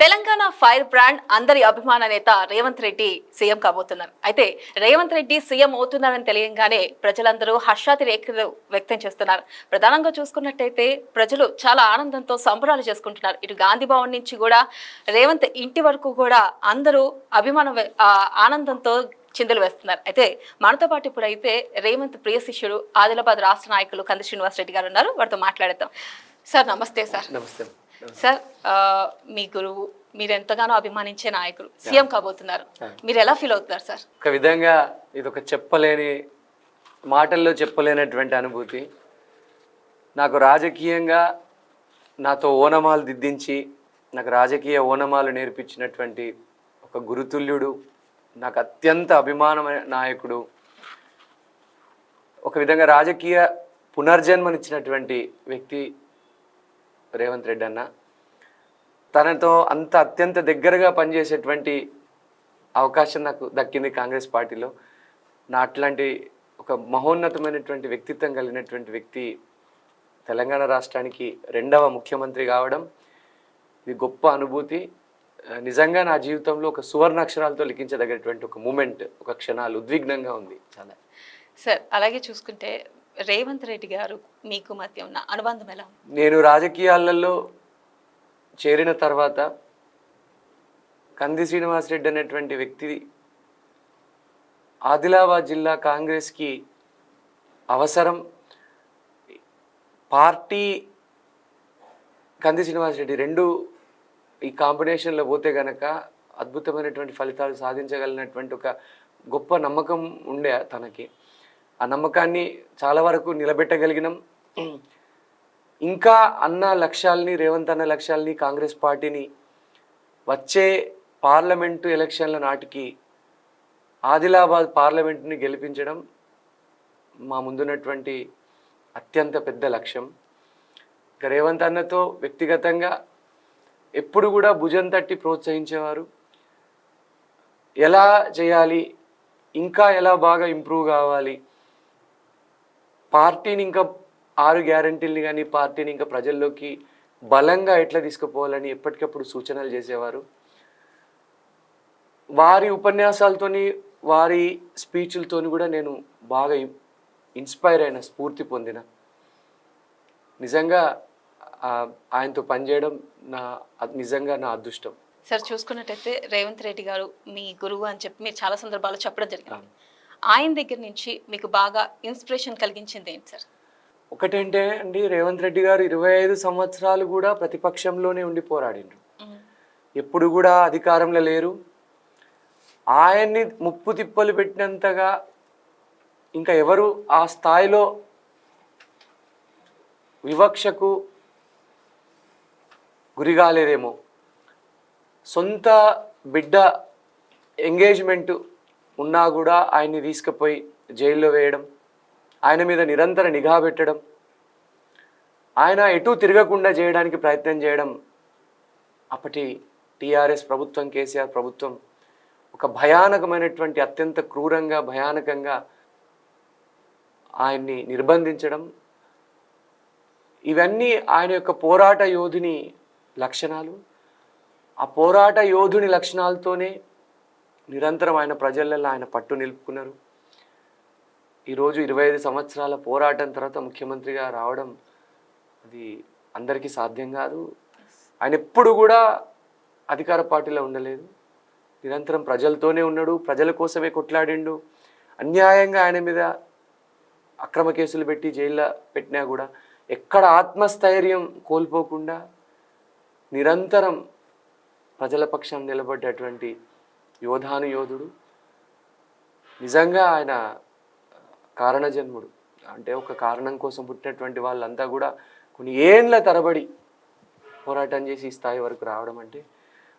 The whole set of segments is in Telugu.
తెలంగాణ ఫైర్ బ్రాండ్ అందరి అభిమాన నేత రేవంత్ రెడ్డి సీఎం కాబోతున్నారు. అయితే రేవంత్ రెడ్డి సీఎం అవుతున్నారని తెలియగానే ప్రజలందరూ హర్షాతిరేకలు వ్యక్తం చేస్తున్నారు. ప్రధానంగా చూసుకున్నట్టయితే ప్రజలు చాలా ఆనందంతో సంబరాలు చేసుకుంటున్నారు. ఇటు గాంధీ భవన్ నుంచి కూడా రేవంత్ ఇంటి వరకు కూడా అందరూ ఆనందంతో చిందులు వేస్తున్నారు. అయితే మనతో పాటు ఇప్పుడైతే రేవంత్ ప్రియ శిష్యుడు ఆదిలాబాద్ రాష్ట్ర నాయకులు కంది శ్రీనివాస్ రెడ్డి గారు ఉన్నారు. వారితో మాట్లాడతాం. సార్ నమస్తే. సార్ నమస్తే సార్, మీ గురువు, మీరు ఎంతగానో అభిమానించే నాయకులు సీఎం కాబోతున్నారు. మీరు ఎలా ఫీల్ అవుతున్నారు సార్? ఒక విధంగా ఇది ఒక చెప్పలేని, మాటల్లో చెప్పలేనటువంటి అనుభూతి. నాకు రాజకీయంగా నాతో ఓనమాలు దిద్దించి నాకు రాజకీయ ఓనమాలు నేర్పించినటువంటి ఒక గురుతుల్యుడు, నాకు అత్యంత అభిమానమైన నాయకుడు, ఒక విధంగా రాజకీయ పునర్జన్మనిచ్చినటువంటి వ్యక్తి రేవంత్ రెడ్డి అన్న. తనతో అంత అత్యంత దగ్గరగా పనిచేసేటువంటి అవకాశం నాకు దక్కింది కాంగ్రెస్ పార్టీలో. నా అట్లాంటి ఒక మహోన్నతమైనటువంటి వ్యక్తిత్వం కలిగినటువంటి వ్యక్తి తెలంగాణ రాష్ట్రానికి రెండవ ముఖ్యమంత్రి కావడం ఇది గొప్ప అనుభూతి. నిజంగా నా జీవితంలో ఒక సువర్ణాక్షరాలతో లిఖించదగినటువంటి ఒక మూమెంట్, ఒక క్షణాలు. ఉద్విగ్నంగా ఉంది చాలా. సార్, అలాగే చూసుకుంటే రేవంత్ రెడ్డి గారు మీకు మధ్య ఉన్న అనుబంధం ఎలా? నేను రాజకీయాలలో చేరిన తర్వాత కంది శ్రీనివాస్ రెడ్డి అనేటువంటి వ్యక్తి ఆదిలాబాద్ జిల్లా కాంగ్రెస్కి అవసరం. పార్టీ కంది శ్రీనివాస్ రెడ్డి రెండు ఈ కాంబినేషన్లో పోతే గనక అద్భుతమైనటువంటి ఫలితాలు సాధించగలిగినటువంటి ఒక గొప్ప నమ్మకం ఉండే తనకి. ఆ నమ్మకాన్ని చాలా వరకు నిలబెట్టగలిగినాం. ఇంకా అన్న లక్ష్యాలని, రేవంత్ అన్న లక్ష్యాలని, కాంగ్రెస్ పార్టీని వచ్చే పార్లమెంటు ఎలక్షన్ల నాటికి ఆదిలాబాద్ పార్లమెంటుని గెలిపించడం మా ముందున్నటువంటి అత్యంత పెద్ద లక్ష్యం. ఇక రేవంత్ అన్నతో వ్యక్తిగతంగా ఎప్పుడు కూడా భుజం తట్టి ప్రోత్సహించేవారు. ఎలా చేయాలి, ఇంకా ఎలా బాగా ఇంప్రూవ్ కావాలి, పార్టీని ఇంకా 6 గ్యారంటీల్ని కానీ పార్టీని ఇంకా ప్రజల్లోకి బలంగా ఎట్లా తీసుకుపోవాలని ఎప్పటికప్పుడు సూచనలు చేసేవారు. వారి ఉపన్యాసాలతోని, వారి స్పీచ్లతోని కూడా నేను బాగా ఇన్స్పైర్ అయిన, స్ఫూర్తి పొందిన. నిజంగా ఆయనతో పనిచేయడం నిజంగా నా అదృష్టం. సార్, చూసుకున్నట్టయితే రేవంత్ రెడ్డి గారు మీ గురువు అని చెప్పి మీరు చాలా సందర్భాల్లో చెప్పడం జరిగింది. ఆయన దగ్గర నుంచి మీకు బాగా ఇన్స్పిరేషన్ కలిగించింది ఏంటి సార్? ఒకటంటే అండి, రేవంత్ రెడ్డి గారు 25 సంవత్సరాలు కూడా ప్రతిపక్షంలోనే ఉండి పోరాడిండ్రు. ఎప్పుడు కూడా అధికారంలో లేరు. ఆయన్ని ముప్పు తిప్పలు పెట్టినంతగా ఇంకా ఎవరు ఆ స్థాయిలో వివక్షకు గురిగాలేదేమో. సొంత బిడ్డ ఎంగేజ్మెంటు ఉన్నా కూడా ఆయన్ని తీసుకుపోయి జైల్లో వేయడం, ఆయన మీద నిరంతర నిఘా పెట్టడం, ఆయన ఎటు తిరగకుండా చేయడానికి ప్రయత్నం చేయడం అప్పటి టీఆర్ఎస్ ప్రభుత్వం, కేసీఆర్ ప్రభుత్వం ఒక భయానకమైనటువంటి, అత్యంత క్రూరంగా, భయానకంగా ఆయన్ని నిర్బంధించడం, ఇవన్నీ ఆయన యొక్క పోరాట యోధుని లక్షణాలు. ఆ పోరాట యోధుని లక్షణాలతోనే నిరంతరం ఆయన ప్రజలలో ఆయన పట్టు నిలుపుకున్నారు. ఈరోజు 25 సంవత్సరాల పోరాటం తర్వాత ముఖ్యమంత్రిగా రావడం అది అందరికీ సాధ్యం కాదు. ఆయన ఎప్పుడు కూడా అధికార పార్టీలో ఉండలేదు. నిరంతరం ప్రజలతోనే ఉన్నాడు, ప్రజల కోసమే కొట్లాడిండు. అన్యాయంగా ఆయన మీద అక్రమ కేసులు పెట్టి జైల్లో పెట్టినా కూడా ఎక్కడ ఆత్మస్థైర్యం కోల్పోకుండా నిరంతరం ప్రజల పక్షాన్ని నిలబడ్డటువంటి యోధుడు. నిజంగా ఆయన కారణజన్ముడు. అంటే ఒక కారణం కోసం పుట్టినటువంటి వాళ్ళంతా కూడా కొన్ని ఏండ్ల తరబడి పోరాటం చేసి ఈ స్థాయి వరకు రావడం అంటే,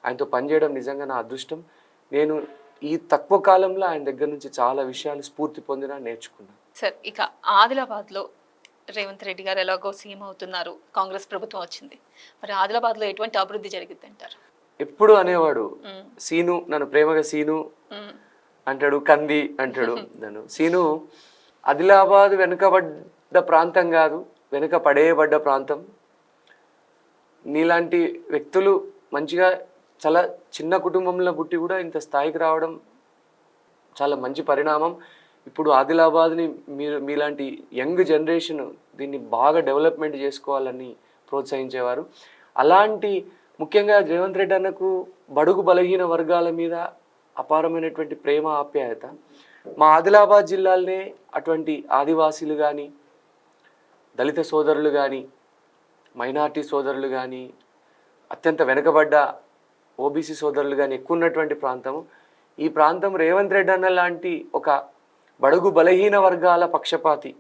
ఆయనతో పనిచేయడం నిజంగా నా అదృష్టం. నేను ఈ తక్కువ కాలంలో ఆయన దగ్గర నుంచి చాలా విషయాలు స్ఫూర్తి పొందినా, నేర్చుకున్నాను. సార్, ఇక ఆదిలాబాద్లో రేవంత్ రెడ్డి గారు ఎలాగో సీఎం అవుతున్నారు, కాంగ్రెస్ ప్రభుత్వం వచ్చింది. మరి ఆదిలాబాద్లో ఎటువంటి అభివృద్ధి జరిగింది అంటారు? ఎప్పుడు అనేవాడు సీను, నన్ను ప్రేమగా సీను అంటాడు, కంది అంటాడు నన్ను. సీను, ఆదిలాబాద్ వెనుకబడ్డ ప్రాంతం కాదు, వెనుక పడేయబడ్డ ప్రాంతం. నీలాంటి వ్యక్తులు మంచిగా చాలా చిన్న కుటుంబంలో పుట్టి కూడా ఇంత స్థాయికి రావడం చాలా మంచి పరిణామం. ఇప్పుడు ఆదిలాబాద్ని మీలాంటి యంగ్ జనరేషన్ దీన్ని బాగా డెవలప్మెంట్ చేసుకోవాలని ప్రోత్సహించేవారు. అలాంటి ముఖ్యంగా రేవంత్ రెడ్డి అన్నకు బడుగు బలహీన వర్గాల మీద అపారమైనటువంటి ప్రేమ ఆప్యాయత. మా ఆదిలాబాద్ జిల్లాలోనే అటువంటి ఆదివాసీలు కానీ, దళిత సోదరులు కానీ, మైనార్టీ సోదరులు కానీ, అత్యంత వెనుకబడ్డ ఓబీసీ సోదరులు కానీ ఎక్కువ ఉన్నటువంటి ప్రాంతము. ఈ ప్రాంతం రేవంత్ రెడ్డి అన్న లాంటి ఒక బడుగు బలహీన వర్గాల పక్షపాతి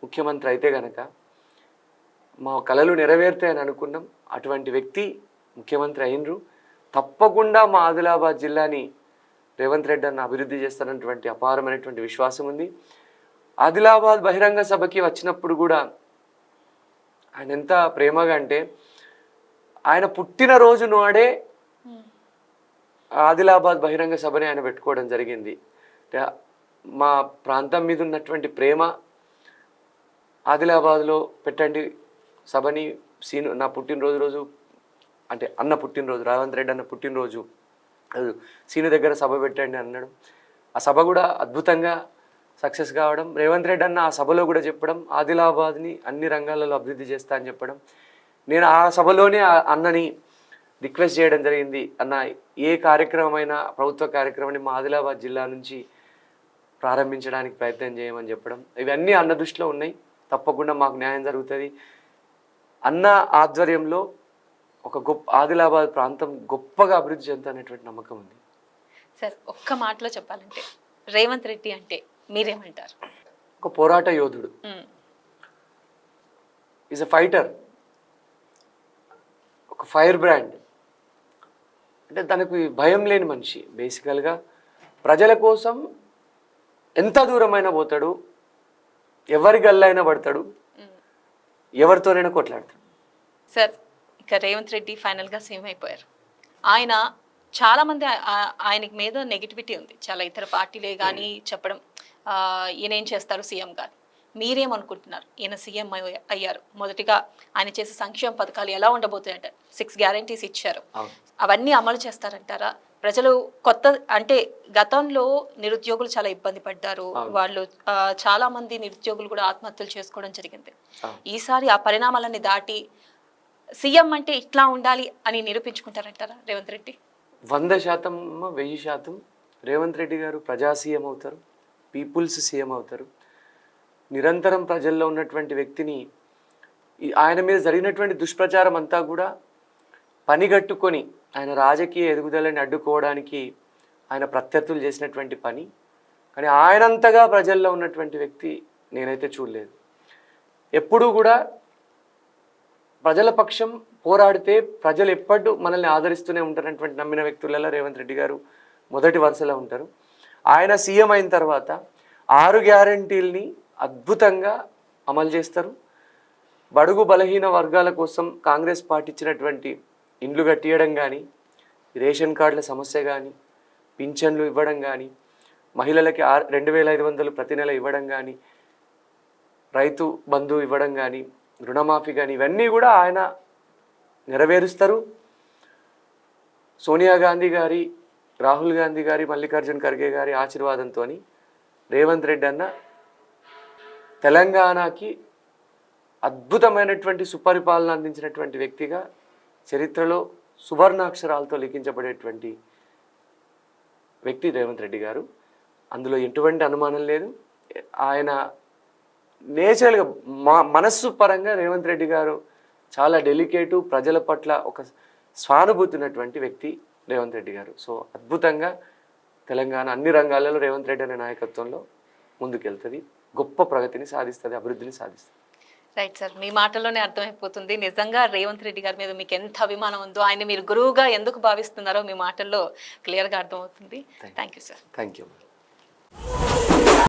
ముఖ్యమంత్రి అయితే గనక మా కలలు నెరవేరుతాయని అనుకున్నాం. అటువంటి వ్యక్తి ముఖ్యమంత్రి అయినరు. తప్పకుండా మా ఆదిలాబాద్ జిల్లాని రేవంత్ రెడ్డి అన్న అభివృద్ధి చేస్తారన్నటువంటి అపారమైనటువంటి విశ్వాసం ఉంది. ఆదిలాబాద్ బహిరంగ సభకి వచ్చినప్పుడు కూడా ఆయన ఎంత ప్రేమగా అంటే, ఆయన పుట్టినరోజు నాడే ఆదిలాబాద్ బహిరంగ సభని ఆయన పెట్టుకోవడం జరిగింది. మా ప్రాంతం మీద ఉన్నటువంటి ప్రేమ, ఆదిలాబాద్లో పెట్టండి సభని, సీను నా పుట్టినరోజు రోజు అంటే అన్న పుట్టినరోజు, రేవంత్ రెడ్డి అన్న పుట్టినరోజు సీను దగ్గర సభ పెట్టండి అన్నాడు. ఆ సభ కూడా అద్భుతంగా సక్సెస్ కావడం, రేవంత్ రెడ్డి అన్న ఆ సభలో కూడా చెప్పడం ఆదిలాబాద్ని అన్ని రంగాలలో అభివృద్ధి చేస్తా అని చెప్పడం. నేను ఆ సభలోనే అన్నని రిక్వెస్ట్ చేయడం జరిగింది, అన్న ఏ కార్యక్రమమైనా ప్రభుత్వ కార్యక్రమాన్ని మా ఆదిలాబాద్ జిల్లా నుంచి ప్రారంభించడానికి ప్రయత్నం చేయమని చెప్పడం. ఇవన్నీ అన్న దృష్టిలో ఉన్నాయి. తప్పకుండా మాకు న్యాయం జరుగుతుంది. అన్న ఆధ్వర్యంలో ఒక గొప్ప ఆదిలాబాద్ ప్రాంతం గొప్పగా అభివృద్ధి చెందుతున్నటువంటి నమ్మకం ఉంది. సార్, ఒక్క మాటలో చెప్పాలంటే రేవంత్ రెడ్డి అంటే మీరేమంటారు? ఒక పోరాట యోధుడు, ఈజ్ అ ఫైటర్, ఒక ఫైర్ బ్రాండ్. అంటే తనకు భయం లేని మనిషి. బేసికల్గా ప్రజల కోసం ఎంత దూరమైనా పోతాడు, ఎవరి గల్లైనా పడతాడు, ఎవరితోనైనా కొట్లాడతాడు. సార్, ఇక రేవంత్ రెడ్డి ఫైనల్గా సీఎం అయిపోయారు. ఆయన చాలామంది ఆయనకి మీద నెగిటివిటీ ఉంది, చాలా ఇతర పార్టీలే కానీ చెప్పడం ఈయన ఏం చేస్తారు సీఎం గారు. మీరేమనుకుంటున్నారు? ఈయన సీఎం అయ్యారు, మొదటిగా ఆయన చేసే సంక్షేమ పథకాలు ఎలా ఉండబోతాయంటారు? 6 గ్యారంటీస్ ఇచ్చారు, అవన్నీ అమలు చేస్తారంటారా? ప్రజలు కొత్త అంటే గతంలో నిరుద్యోగులు చాలా ఇబ్బంది పడ్డారు, వాళ్ళు చాలా మంది నిరుద్యోగులు కూడా ఆత్మహత్యలు చేసుకోవడం జరిగింది. ఈసారి ఆ పరిణామాలన్నీ దాటి సీఎం అంటే ఇట్లా ఉండాలి అని నిరూపించుకుంటారంటారా రేవంత్ రెడ్డి? 100%, 1000% రేవంత్ రెడ్డి గారు ప్రజా సీఎం అవుతారు, పీపుల్స్ సీఎం అవుతారు. నిరంతరం ప్రజల్లో ఉన్నటువంటి వ్యక్తిని, ఆయన మీద జరిగినటువంటి దుష్ప్రచారం అంతా కూడా పనిగట్టుకొని ఆయన రాజకీయ ఎదుగుదలని అడ్డుకోవడానికి ఆయన ప్రత్యర్థులు చేసినటువంటి పని. కానీ ఆయనంతగా ప్రజల్లో ఉన్నటువంటి వ్యక్తి నేనైతే చూడలేదు. ఎప్పుడూ కూడా ప్రజల పక్షం పోరాడితే ప్రజలు ఎప్పటికీ మనల్ని ఆదరిస్తూనే ఉంటారన్నటువంటి నమ్మిన వ్యక్తులలో రేవంత్ రెడ్డి గారు మొదటి వరుసలో ఉంటారు. ఆయన సీఎం అయిన తర్వాత 6 గ్యారంటీల్ని అద్భుతంగా అమలు చేస్తారు. బడుగు బలహీన వర్గాల కోసం కాంగ్రెస్ పార్టీ ఇచ్చినటువంటి ఇండ్లు కట్టియడం కానీ, రేషన్ కార్డుల సమస్య కానీ, పింఛన్లు ఇవ్వడం కానీ, మహిళలకి 2500 ప్రతి నెల ఇవ్వడం కానీ, రైతు బంధు ఇవ్వడం కానీ, రుణమాఫీ కానీ, ఇవన్నీ కూడా ఆయన నెరవేరుస్తారు. సోనియా గాంధీ గారి, రాహుల్ గాంధీ గారి, మల్లికార్జున్ ఖర్గే గారి ఆశీర్వాదంతో రేవంత్ రెడ్డి అన్న తెలంగాణకి అద్భుతమైనటువంటి సుపరిపాలన అందించినటువంటి వ్యక్తిగా చరిత్రలో సువర్ణాక్షరాలతో లిఖించబడేటువంటి వ్యక్తి రేవంత్ రెడ్డి గారు. అందులో ఎటువంటి అనుమానం లేదు. ఆయన నేచురల్గా మనస్సు పరంగా రేవంత్ రెడ్డి గారు చాలా డెలికేటు, ప్రజల పట్ల ఒక స్వానుభూతి ఉన్నటువంటి వ్యక్తి రేవంత్ రెడ్డి గారు. సో అద్భుతంగా తెలంగాణ అన్ని రంగాలలో రేవంత్ రెడ్డి అనే నాయకత్వంలో ముందుకెళ్తుంది, గొప్ప ప్రగతిని సాధిస్తుంది, అభివృద్ధిని సాధిస్తుంది. రైట్ సార్, మీ మాటల్లోనే అర్థమైపోతుంది నిజంగా రేవంత్ రెడ్డి గారి మీద మీకు ఎంత అభిమానం ఉందో, ఆయన మీరు గురువుగా ఎందుకు భావిస్తున్నారో మీ మాటల్లో క్లియర్గా అర్థమవుతుంది. Thank you sir. Thank you.